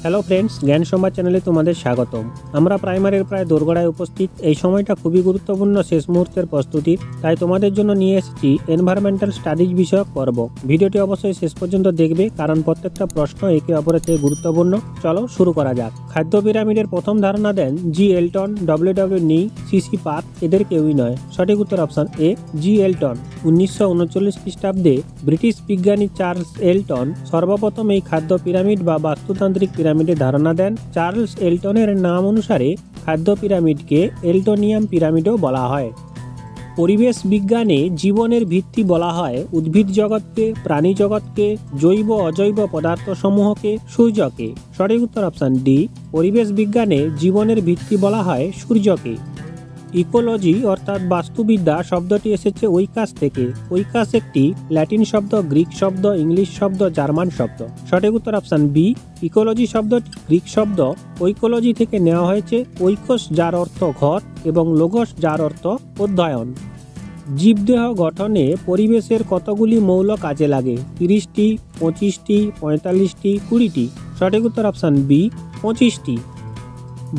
Hello friends, জ্ঞান সংবাদ চ্যানেলে তোমাদের স্বাগতম। আমরা প্রাইমারির প্রায় দোরগোড়ায় উপস্থিত। এই সময়টা খুবই গুরুত্বপূর্ণ, শেষ মুহূর্তের প্রস্তুতি। তাই তোমাদের জন্য নিয়ে এসেছি এনভায়রনমেন্টাল স্টাডিজ বিষয়ক পর্ব। ভিডিওটি অবশ্যই শেষ পর্যন্ত দেখবে, কারণ প্রত্যেকটা প্রশ্ন একে অপরের থেকে গুরুত্বপূর্ণ। চলো শুরু করা যাক। খাদ্য পিরামিডের প্রথম ধারণা দেন জি এলটন, ডব্লিউ নি, সিসি পার্ক, এদের কেউই নয়। সঠিক উত্তর অপশন এ, জি এলটন। 1939 খ্রিস্টাব্দে ব্রিটিশ বিজ্ঞানী চার্লস এলটন সর্বপ্রথম এই খাদ্য পিরামিড বা বাস্তুতান্ত্রিক পিরামিডের ধারণা দেন। চার্লস এলটনের নাম অনুসারে খাদ্য পিরামিডকে এলটনিয়াম পিরামিডও বলা হয়। পরিবেশ বিজ্ঞানে জীবনের ভিত্তি বলা হয় উদ্ভিদ জগৎকে, প্রাণী জগৎকে, জৈব অজৈব পদার্থসমূহকে, সূর্যকে। সঠিক উত্তর অপশন ডি, পরিবেশ বিজ্ঞানে জীবনের ভিত্তি বলা হয় সূর্যকে। ইকোলজি অর্থাৎ বাস্তুবিদ্যা শব্দটি এসেছে ঐকাস থেকে। ঐকাস একটি ল্যাটিন শব্দ, গ্রিক শব্দ, ইংলিশ শব্দ, জার্মান শব্দ। সঠিক উত্তর অপশন বি, ইকোলজি শব্দটি গ্রিক শব্দ ঐকোলজি থেকে নেওয়া হয়েছে। ঐকোস যার অর্থ ঘর এবং লোগোস যার অর্থ অধ্যয়ন। জীবদেহ গঠনে পরিবেশের কতগুলি মৌল কাজে লাগে? 30টি, 25টি, 45টি, 20টি। সঠিক উত্তর অপশন বি, 25টি।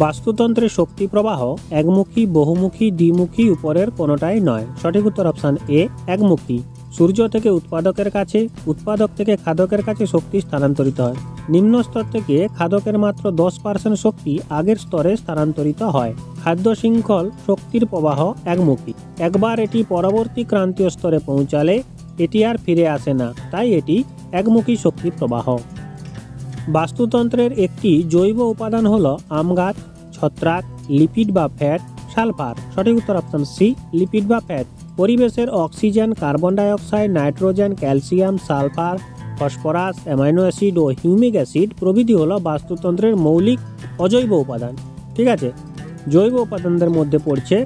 বাস্তুতন্ত্রের শক্তি প্রবাহ একমুখী, বহুমুখী, দ্বিমুখী, উপরের কোনোটাই নয়। সঠিক উত্তর অপশন এ, একমুখী। সূর্য থেকে উৎপাদকের কাছে, উৎপাদক থেকে খাদকের কাছে শক্তি স্থানান্তরিত হয়। নিম্ন স্তর থেকে খাদকের মাত্র 10% শক্তি আগের স্তরে স্থানান্তরিত হয়। খাদ্য শৃঙ্খল শক্তির প্রবাহ একমুখী। একবার এটি পরবর্তী ক্রান্তীয় স্তরে পৌঁছালে এটি আর ফিরে আসে না, তাই এটি একমুখী শক্তি প্রবাহ। বাস্তুতন্ত্রের একটি জৈব উপাদান হল আম গাছ, ছত্রাক, লিপিড বা ফ্যাট, সালফার। সঠিক উত্তর অপশন সি, লিপিড বা ফ্যাট। পরিবেশের oxygen, carbon dioxide, nitrogen, calcium, sulphur, phosphorus, amino acid ও হিউমিক অ্যাসিড প্রভৃতি হল বাস্তুতন্ত্রের মৌলিক অজৈব উপাদান। ঠিক আছে, জৈব উপাদানদের মধ্যে পড়ছে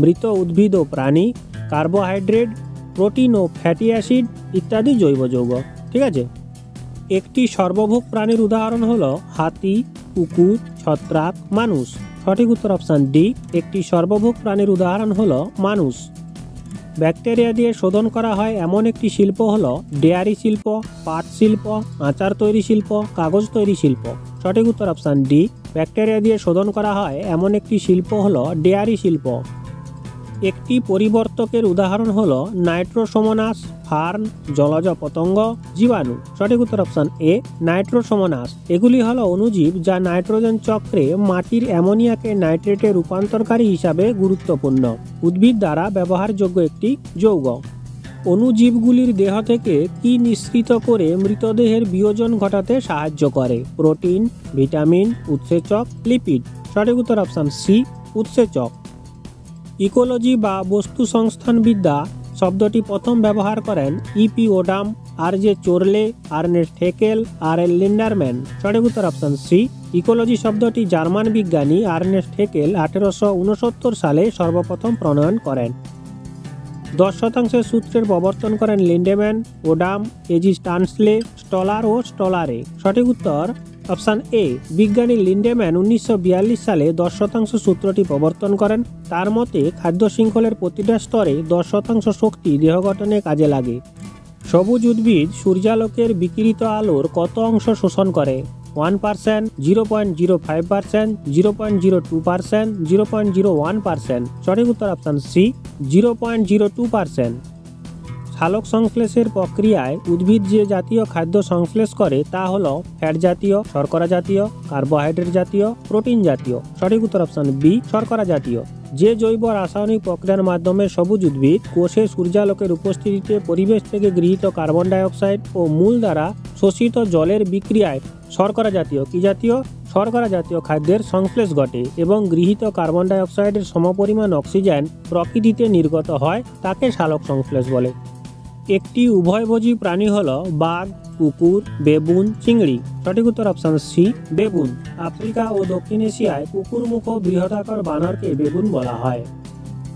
মৃত উদ্ভিদ ও প্রাণী, কার্বোহাইড্রেট, প্রোটিন ও ফ্যাটি অ্যাসিড ইত্যাদি জৈব যৌগ। ঠিক আছে, একটি সর্বভোগ প্রাণীর উদাহরণ হলো হাতি, কুকুর, ছত্রাক, মানুষ। সঠিক উত্তর অপশন ডি, একটি সর্বভোগ প্রাণীর উদাহরণ হলো মানুষ। ব্যাকটেরিয়া দিয়ে শোধন করা হয় এমন একটি শিল্প হলো ডেয়ারি শিল্প, পাট শিল্প, আচার তৈরি শিল্প, কাগজ তৈরি শিল্প। সঠিক উত্তর অপশন ডি, ব্যাকটেরিয়া দিয়ে শোধন করা হয় এমন একটি শিল্প হলো ডেয়ারি শিল্প। একটি পরিবর্তকের উদাহরণ হলো নাইট্রোসোমোনাস, ফার্ন, জলজ পতঙ্গ, জীবাণু। সঠিক উত্তর অপশন এ, নাইট্রোসোমোনাস। এগুলি হলো অণুজীব যা নাইট্রোজেন চক্রে মাটির অ্যামোনিয়াকে নাইট্রেটে রূপান্তরকারী হিসাবে গুরুত্বপূর্ণ। উদ্ভিদ দ্বারা ব্যবহারযোগ্য একটি যৌগ। অণুজীবগুলির দেহ থেকে কি নিঃসৃত করে মৃতদেহের বিয়োজন ঘটাতে সাহায্য করে? প্রোটিন, ভিটামিন, উৎসেচক, লিপিড। সঠিক উত্তর অপশন সি, উৎসেচক। ইকোলজি বা বস্তু সংস্থানবিদ্যা শব্দটি প্রথম ব্যবহার করেন ইপি ওডাম, আর জে চোরলে, আর্নেস্ট হেকেল, আর এল লিন্ডারম্যান। সঠিক উত্তর অপশন সি, ইকোলজি শব্দটি জার্মান বিজ্ঞানী আর্নেস্ট হেকেল 1869 সালে সর্বপ্রথম প্রণয়ন করেন। 10% সূত্রের প্রবর্তন করেন লিন্ডেম্যান, ওডাম, এজি স্টানসলে, স্টলার ও স্টলারে। সঠিক উত্তর অপশন এ, বিজ্ঞানী লিন্ডেম্যান 1942 সালে 10% সূত্রটি প্রবর্তন করেন। তার মতে খাদ্য শৃঙ্খলের প্রতিটা স্তরে 10% শক্তি দেহ গঠনে কাজে লাগে। সবুজ উদ্ভিদ সূর্যালোকের বিকিরিত আলোর কত অংশ শোষণ করে? 1%, 0.05%, 0.02%, 0.01%। সঠিক উত্তর অপশন সি, 0.02%। সালোক সংশ্লেষের প্রক্রিয়ায় উদ্ভিদ যে জাতীয় খাদ্য সংশ্লেষ করে তা হলো ফ্যাট জাতীয়, শর্করা জাতীয়, কার্বোহাইড্রেট জাতীয়, প্রোটিন জাতীয়। সঠিক উত্তর অপশন বি, শর্করা জাতীয়। যে জৈব রাসায়নিক প্রক্রিয়ার মাধ্যমে সবুজ উদ্ভিদ কোষে সূর্যালোকের উপস্থিতিতে পরিবেশ থেকে গৃহীত কার্বন ডাইঅক্সাইড ও মূল দ্বারা শোষিত জলের বিক্রিয়ায় শর্করা জাতীয়, কি জাতীয়? শর্করা জাতীয় খাদ্যের সংশ্লেষ ঘটে এবং গৃহীত কার্বন ডাইঅক্সাইডের সমপরিমাণ অক্সিজেন প্রকৃতিতে নির্গত হয়, তাকে সালোক সংশ্লেষ বলে। একটি উভয়ভোজী প্রাণী হলো বাঘ, কুকুর, বেবুন, চিংড়ি। সঠিক উত্তর অপশন সি, বেবুন। আফ্রিকা ও দক্ষিণ এশিয়ায় কুকুরমুখ বৃহদাকার বানরকে বেবুন বলা হয়।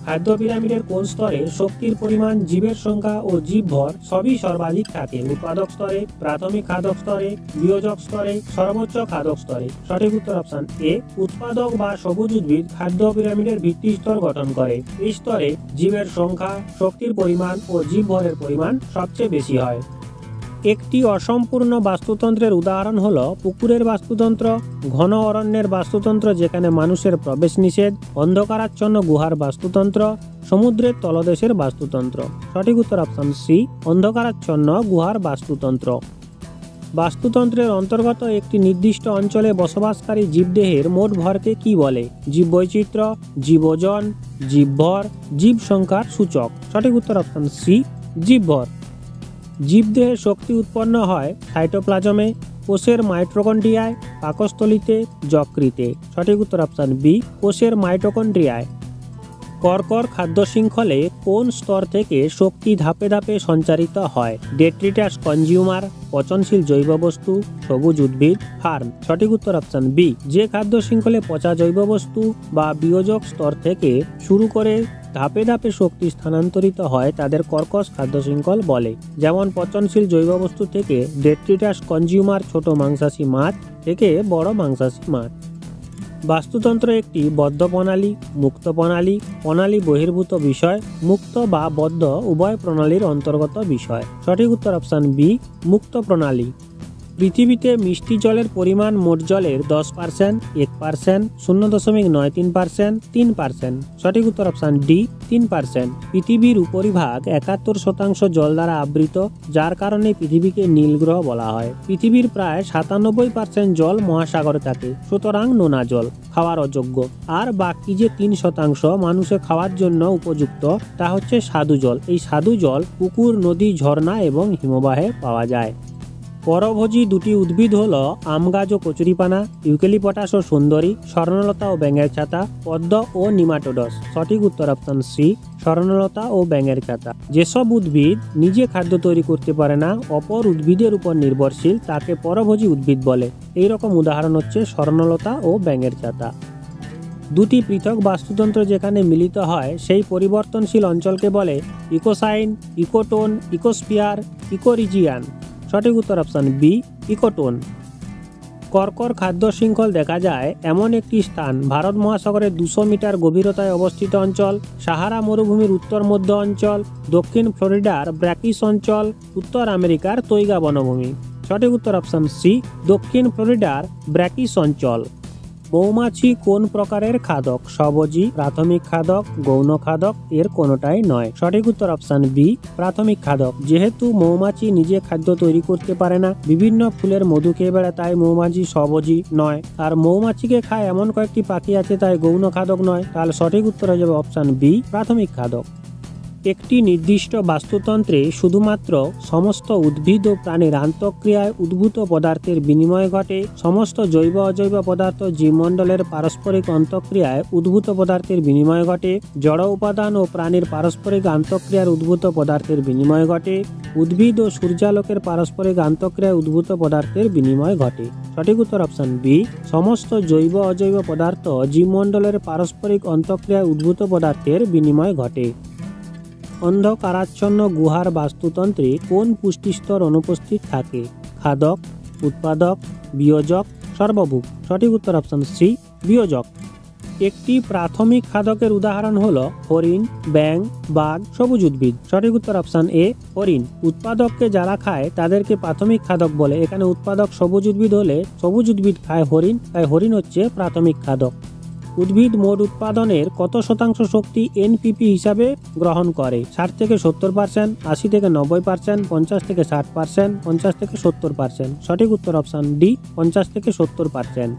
খাদ্য পিরামিডের কোন স্তরে শক্তির পরিমাণ, জীবের সংখ্যা ও জীবভর সবই সর্বাধিক থাকে? উৎপাদক স্তরে, প্রাথমিক খাদক স্তরে, বিয়োজক স্তরে, সর্বোচ্চ খাদক স্তরে। সঠিক উত্তর অপশন এ, উৎপাদক বা সবুজ উদ্ভিদ খাদ্য পিরামিডের ভিত্তি স্তর গঠন করে। এই স্তরে জীবের সংখ্যা, শক্তির পরিমাণ ও জীবভরের পরিমাণ সবচেয়ে বেশি হয়। একটি অসম্পূর্ণ বাস্তুতন্ত্রের উদাহরণ হলো পুকুরের বাস্তুতন্ত্র, ঘন অরণ্যের বাস্তুতন্ত্র যেখানে মানুষের প্রবেশ নিষেধ, অন্ধকারাচ্ছন্ন গুহার বাস্তুতন্ত্র, সমুদ্রের তলদেশের বাস্তুতন্ত্র। সঠিক উত্তর অপশন সি, অন্ধকারাচ্ছন্ন গুহার বাস্তুতন্ত্র। বাস্তুতন্ত্রের অন্তর্গত একটি নির্দিষ্ট অঞ্চলে বসবাসকারী জীবদেহের মোট ভরকে কি বলে? জীববৈচিত্র্য, জীবওজন, জীবভর, জীব সংখ্যার সূচক। সঠিক উত্তর অপশন সি, জীবভর। জীবদেহে শক্তি উৎপন্ন হয় সাইটোপ্লাজমে, কোষের মাইটোকন্ড্রিয়ায়, পাকস্থলীতে, যকৃতে। সঠিক উত্তর অপশন বি, কোষের মাইটোকন্ড্রিয়ায়। কর্কর খাদ্য শৃঙ্খলে কোন স্তর থেকে শক্তি ধাপে ধাপে সঞ্চারিত হয়? ডেট্রিটাস কনজিউমার, পচনশীল জৈব বস্তু, সবুজ উদ্ভিদ, ফার্ম। সঠিক উত্তর অপশন বি, যে খাদ্য শৃঙ্খলে পচা জৈব বস্তু বা বিয়োজক স্তর থেকে শুরু করে ধাপে ধাপে শক্তি স্থানান্তরিত হয় তাদের কর্কশ খাদ্য শৃঙ্খল বলে। যেমন পচনশীল জৈব বস্তু থেকে ডেট্রিটাস কনজিউমার, ছোট মাংসাশী মাছ থেকে বড় মাংসাশী মাছ। বাস্তুতন্ত্র একটি বদ্ধ প্রণালী, মুক্ত প্রণালী, প্রণালী বহির্ভূত বিষয়, মুক্ত বা বদ্ধ উভয় প্রণালীর অন্তর্গত বিষয়। সঠিক উত্তর অপশন বি, মুক্ত প্রণালী। পৃথিবীতে মিষ্টি জলের পরিমাণ মোট জলের 10%, 1%, 0.93%, 3%। সঠিক উত্তর অপশন ডি, 3%। পৃথিবীর উপরিভাগ 71% জল দ্বারা আবৃত, যার কারণে পৃথিবীকে নীল গ্রহ বলা হয়। পৃথিবীর প্রায় 97% জল মহাসাগরে থাকে, সুতরাং নোনা জল খাওয়ার অযোগ্য। আর বাকি যে 3% মানুষের খাওয়ার জন্য উপযুক্ত তা হচ্ছে স্বাদু জল। এই স্বাদু জল পুকুর, নদী, ঝর্ণা এবং হিমবাহে পাওয়া যায়। পরভোজী দুটি উদ্ভিদ হল আম গাছ ও কচুরিপানা, ইউক্যালিপটাস ও সুন্দরী, স্বর্ণলতা ও ব্যাঙের ছাতা, পদ্ম ও নিমাটোডস। সঠিক উত্তর অপশন সি, স্বর্ণলতা ও ব্যাঙের ছাতা। যেসব উদ্ভিদ নিজে খাদ্য তৈরি করতে পারে না, অপর উদ্ভিদের উপর নির্ভরশীল, তাকে পরভোজী উদ্ভিদ বলে। এই রকম উদাহরণ হচ্ছে স্বর্ণলতা ও ব্যাঙের ছাতা। দুটি পৃথক বাস্তুতন্ত্র যেখানে মিলিত হয় সেই পরিবর্তনশীল অঞ্চলকে বলে ইকোসাইন, ইকোটোন, ইকোস্ফিয়ার, ইকোরিজিয়ান। সঠিক উত্তর অপশন বি, ইকোটোন। কর্কর খাদ্য শৃঙ্খল দেখা যায় এমন একটি স্থান ভারত মহাসাগরের 200 মিটার গভীরতায় অবস্থিত অঞ্চল, সাহারা মরুভূমির উত্তর মধ্য অঞ্চল, দক্ষিণ ফ্লোরিডার ব্র্যাকিস অঞ্চল, উত্তর আমেরিকার তৈগা বনভূমি। সঠিক উত্তর অপশন সি, দক্ষিণ ফ্লোরিডার ব্র্যাকিস অঞ্চল। মৌমাছি কোন প্রকারের খাদক? স্বভোজী, প্রাথমিক খাদক, গৌণ খাদক, এর কোনোটাই নয়। সঠিক উত্তর অপশন বি, প্রাথমিক খাদক। যেহেতু মৌমাছি নিজে খাদ্য তৈরি করতে পারে না, বিভিন্ন ফুলের মধু খেয়ে বেড়ায়, তাই মৌমাছি স্বভোজী নয়। আর মৌমাছিকে খায় এমন কয়েকটি পাখি আছে, তাই গৌণ খাদক নয়। তাহলে সঠিক উত্তর হয়ে যাবে অপশন বি, প্রাথমিক খাদক। একটি নির্দিষ্ট বাস্তুতন্ত্রে শুধুমাত্র সমস্ত উদ্ভিদ ও প্রাণীর আন্তঃক্রিয়ায় উদ্ভূত পদার্থের বিনিময় ঘটে। সমস্ত জৈব অজৈব পদার্থ জীবমণ্ডলের পারস্পরিক অন্তঃক্রিয়ায় উদ্ভূত পদার্থের বিনিময় ঘটে। জড় উপাদান ও প্রাণীর পারস্পরিক আন্তঃক্রিয়ার উদ্ভূত পদার্থের বিনিময় ঘটে। উদ্ভিদ ও সূর্যালোকের পারস্পরিক আন্তঃক্রিয়ায় উদ্ভূত পদার্থের বিনিময় ঘটে। সঠিক উত্তর অপশন বি, সমস্ত জৈব অজৈব পদার্থ জীবমণ্ডলের পারস্পরিক অন্তঃক্রিয়ায় উদ্ভূত পদার্থের বিনিময় ঘটে। অন্ধকারাচ্ছন্ন গুহার বাস্তুতন্ত্রে কোন পুষ্টিস্তর অনুপস্থিত থাকে? খাদক, উৎপাদক, বিয়োজক, সর্বভুক। সঠিক উত্তর অপশন সি, বিয়োজক। একটি প্রাথমিক খাদকের উদাহরণ হলো হরিণ, ব্যাঙ, বাঘ, সবুজ উদ্ভিদ। সঠিক উত্তর অপশন এ, হরিণ। উৎপাদককে যারা খায় তাদেরকে প্রাথমিক খাদক বলে। এখানে উৎপাদক সবুজ উদ্ভিদ হলে সবুজ উদ্ভিদ খায় হরিণ, তাই হরিণ হচ্ছে প্রাথমিক খাদক। উদ্ভিদ মোট উৎপাদনের কত শতাংশ শক্তি এনপিপি হিসাবে গ্রহণ করে? 60 থেকে 70%, 80 থেকে 90%, 50 থেকে 60%, 50 থেকে 70%। সঠিক উত্তর অপশন ডি, 50 থেকে 70%।